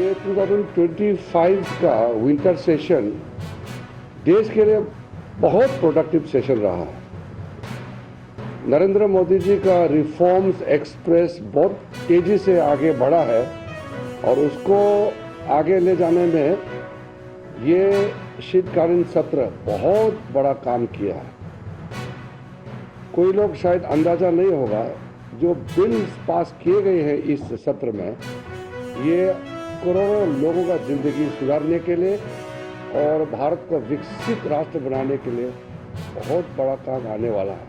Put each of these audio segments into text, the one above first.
ये 2025 का winter session देश के लिए बहुत प्रोडक्टिव सेशन रहा है। नरेंद्र मोदी जी का रिफॉर्म्स एक्सप्रेस बहुत तेजी से आगे बढ़ा है और उसको आगे ले जाने में ये शीतकालीन सत्र बहुत बड़ा काम किया है। कोई लोग शायद अंदाजा नहीं होगा, जो बिल्स पास किए गए हैं इस सत्र में, ये करोड़ों लोगों का जिंदगी सुधारने के लिए और भारत को विकसित राष्ट्र बनाने के लिए बहुत बड़ा काम आने वाला है।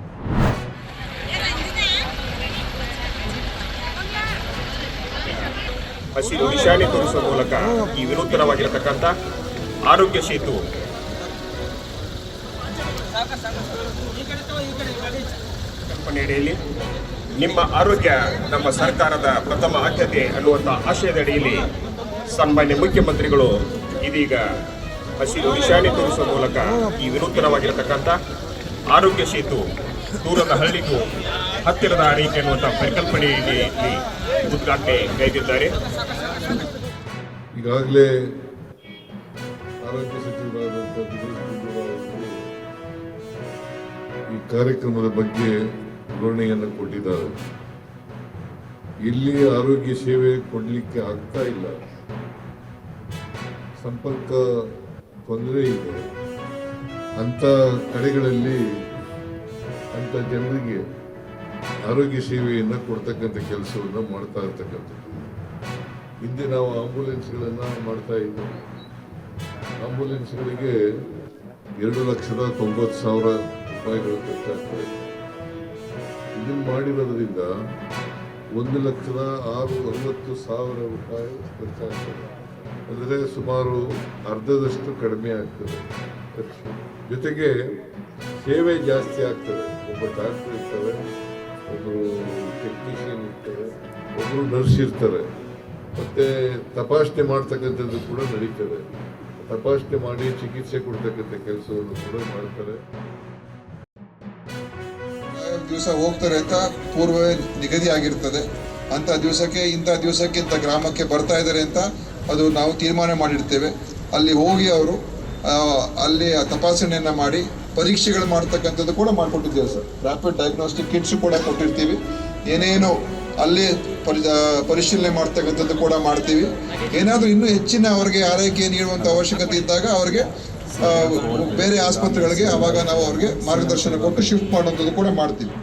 ಹಸಿರು ನಿಶಾನೆ ತೋರಿಸುವ ಮೂಲಕ ಈ ವಿನೂತನವಾಗಿರತಕ್ಕಂಥ ಆರೋಗ್ಯ ಸೇತು ಕಲ್ಪನೆಯಡಿಯಲ್ಲಿ ನಿಮ್ಮ ಆರೋಗ್ಯ ನಮ್ಮ ಸರ್ಕಾರದ ಪ್ರಥಮ ಆದ್ಯತೆ ಅನ್ನುವಂಥ ಆಶಯದಡಿಯಲ್ಲಿ ಸನ್ಮಾನ್ಯ ಮುಖ್ಯಮಂತ್ರಿಗಳು ಇದೀಗ ಹಸಿರು ನಿಶಾನೆ ತೋರಿಸುವ ಮೂಲಕ ಈ ವಿನೂತನವಾಗಿರತಕ್ಕಂಥ ಆರೋಗ್ಯ ಸೇತು ದೂರದ ಹಳ್ಳಿಗೂ ಹತ್ತಿರದ ಆರೈಕೆ ಅನ್ನುವಂಥ ಪರಿಕಲ್ಪನೆಯಲ್ಲಿ ಉದ್ಘಾಟನೆ ಗೈದಿದ್ದಾರೆ. ಈಗಾಗಲೇ ಆರೋಗ್ಯ ಸಚಿವರಾದಂಥ ದಿನೇಶ್ ಗುಂಡೂರಾವ್ ಅವರು ಈ ಕಾರ್ಯಕ್ರಮದ ಬಗ್ಗೆ ವಿವರಣೆಯನ್ನು ಕೊಟ್ಟಿದ್ದಾರೆ. ಇಲ್ಲಿ ಆರೋಗ್ಯ ಸೇವೆ ಕೊಡಲಿಕ್ಕೆ ಆಗ್ತಾ ಇಲ್ಲ, ಸಂಪರ್ಕ ತೊಂದರೆ ಇದೆ, ಅಂಥ ಕಡೆಗಳಲ್ಲಿ ಅಂಥ ಜನರಿಗೆ ಆರೋಗ್ಯ ಸೇವೆಯನ್ನು ಕೊಡ್ತಕ್ಕಂಥ ಕೆಲಸವನ್ನು ಮಾಡ್ತಾ ಇರ್ತಕ್ಕಂಥದ್ದು. ಹಿಂದೆ ನಾವು ಆಂಬುಲೆನ್ಸ್ಗಳನ್ನು ಮಾಡ್ತಾ ಇದ್ದೆವು. ಆಂಬುಲೆನ್ಸ್ಗಳಿಗೆ 2,90,000 ರೂಪಾಯಿಗಳು ಖರ್ಚಾಗ್ತದೆ. ಇದನ್ನು ಮಾಡಿರೋದ್ರಿಂದ 1,60,000 ರೂಪಾಯಿ ಖರ್ಚಾಗ್ತದೆ. ಅಂದರೆ ಸುಮಾರು ಅರ್ಧದಷ್ಟು ಕಡಿಮೆ ಆಗ್ತದೆ ಖರ್ಚು. ಜೊತೆಗೆ ಸೇವೆ ಜಾಸ್ತಿ ಆಗ್ತದೆ. ಒಬ್ಬ ಡಾಕ್ಟರ್ ಇರ್ತಾರೆ, ಒಬ್ಬರು ಟೆಕ್ನಿಷಿಯನ್ ಇರ್ತಾರೆ, ಒಬ್ಬರು ನರ್ಸ್ ಇರ್ತಾರೆ, ಮತ್ತು ತಪಾಸಣೆ ಮಾಡ್ತಕ್ಕಂಥದ್ದು ಕೂಡ ನಡೀತದೆ. ತಪಾಸಣೆ ಮಾಡಿ ಚಿಕಿತ್ಸೆ ಕೊಡ್ತಕ್ಕಂಥ ಕೆಲಸವನ್ನು ಕೂಡ ಮಾಡ್ತಾರೆ. ದಿವಸ ಹೋಗ್ತಾರೆ ಅಂತ ಪೂರ್ವವೇ ನಿಗದಿ ಆಗಿರ್ತದೆ. ಅಂಥ ದಿವಸಕ್ಕೆ ಇಂಥ ದಿವಸಕ್ಕೆ ಇಂಥ ಗ್ರಾಮಕ್ಕೆ ಬರ್ತಾ ಇದ್ದಾರೆ ಅಂತ ಅದು ನಾವು ತೀರ್ಮಾನ ಮಾಡಿರ್ತೇವೆ. ಅಲ್ಲಿ ಹೋಗಿ ಅವರು ಅಲ್ಲಿ ತಪಾಸಣೆಯನ್ನು ಮಾಡಿ ಪರೀಕ್ಷೆಗಳು ಮಾಡ್ತಕ್ಕಂಥದ್ದು ಕೂಡ ಮಾಡಿಕೊಟ್ಟಿದ್ದೇವೆ ಸರ್. ರ್ಯಾಪಿಡ್ ಡಯಾಗ್ನೋಸ್ಟಿಕ್ ಕಿಟ್ಸ್ ಕೂಡ ಕೊಟ್ಟಿರ್ತೀವಿ. ಏನೇನು ಅಲ್ಲಿ ಪರಿಶೀಲನೆ ಮಾಡ್ತಕ್ಕಂಥದ್ದು ಕೂಡ ಮಾಡ್ತೀವಿ. ಏನಾದರೂ ಇನ್ನೂ ಹೆಚ್ಚಿನ ಅವರಿಗೆ ಆರೈಕೆ ನೀಡುವಂಥ ಅವಶ್ಯಕತೆ ಇದ್ದಾಗ ಅವರಿಗೆ ಬೇರೆ ಆಸ್ಪತ್ರೆಗಳಿಗೆ ಅವಾಗ ನಾವು ಅವ್ರಿಗೆ ಮಾರ್ಗದರ್ಶನ ಕೊಟ್ಟು ಶಿಫ್ಟ್ ಮಾಡುವಂಥದ್ದು ಕೂಡ ಮಾಡ್ತೀವಿ.